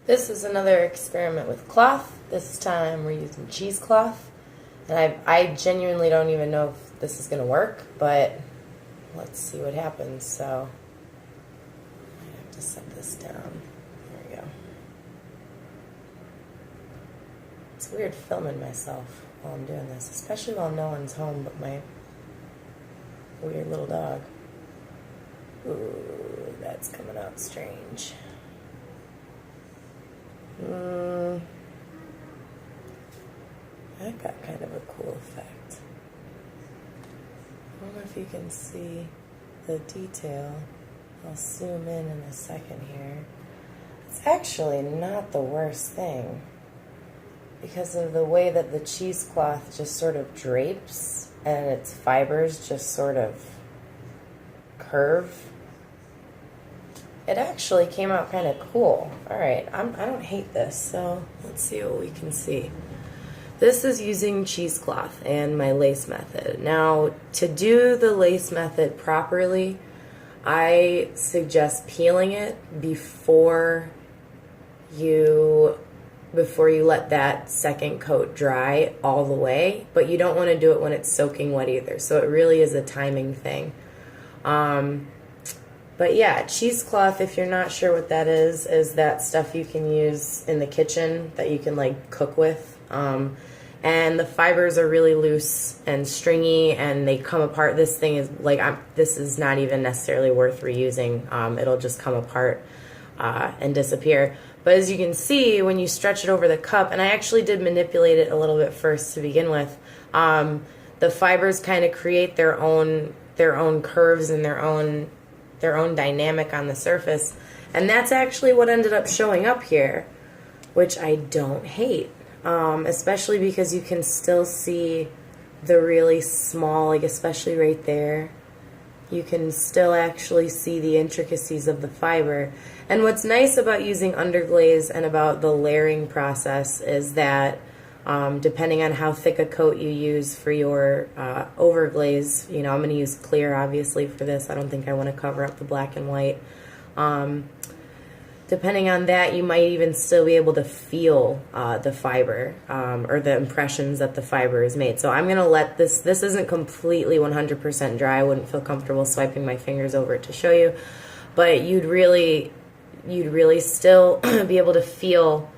This is another experiment with cloth. This time we're using cheesecloth. And I genuinely don't even know if this is going to work, but let's see what happens. So I have to set this down. There we go. It's weird filming myself while I'm doing this, especially while no one's home but my weird little dog. Ooh, that's coming out strange. That got kind of a cool effect. I don't know if you can see the detail. I'll zoom in a second here. It's actually not the worst thing because of the way that the cheesecloth just sort of drapes and its fibers just sort of curve. It actually came out kind of cool. Alright, I don't hate this, so let's see what we can see. This is using cheesecloth and my lace method. Now, to do the lace method properly, I suggest peeling it before you let that second coat dry all the way, but you don't want to do it when it's soaking wet either. So it really is a timing thing. But yeah, cheesecloth, if you're not sure what that is that stuff you can use in the kitchen that you can like cook with. And the fibers are really loose and stringy and they come apart. This thing is like, this is not even necessarily worth reusing. It'll just come apart and disappear. But as you can see, when you stretch it over the cup, and I actually did manipulate it a little bit first to begin with, the fibers kind of create their own curves and their own dynamic on the surface. And that's actually what ended up showing up here, which I don't hate. Especially because you can still see the really small, like especially right there, you can still actually see the intricacies of the fiber. And what's nice about using underglaze and about the layering process is that depending on how thick a coat you use for your overglaze, you know, I'm going to use clear obviously for this. I don't think I want to cover up the black and white. Depending on that, you might even still be able to feel the fiber or the impressions that the fiber is made. So I'm going to let this isn't completely 100% dry. I wouldn't feel comfortable swiping my fingers over it to show you. But you'd really still be able to feel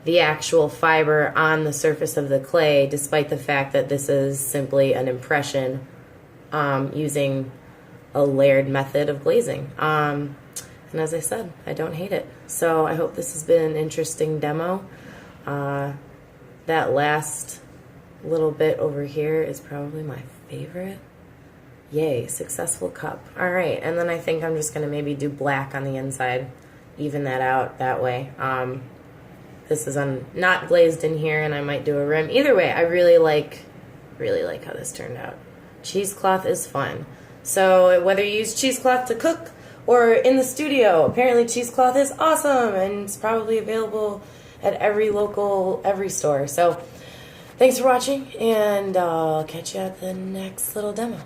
the actual fiber on the surface of the clay, despite the fact that this is simply an impression using a layered method of glazing. And as I said, I don't hate it. So I hope this has been an interesting demo. That last little bit over here is probably my favorite. Yay, successful cup. All right, and then I think I'm just gonna maybe do black on the inside, even that out that way. This is not glazed in here, and I might do a rim. Either way, I really like how this turned out. Cheesecloth is fun. So whether you use cheesecloth to cook or in the studio, apparently cheesecloth is awesome, and it's probably available at every store. So thanks for watching, and I'll catch you at the next little demo.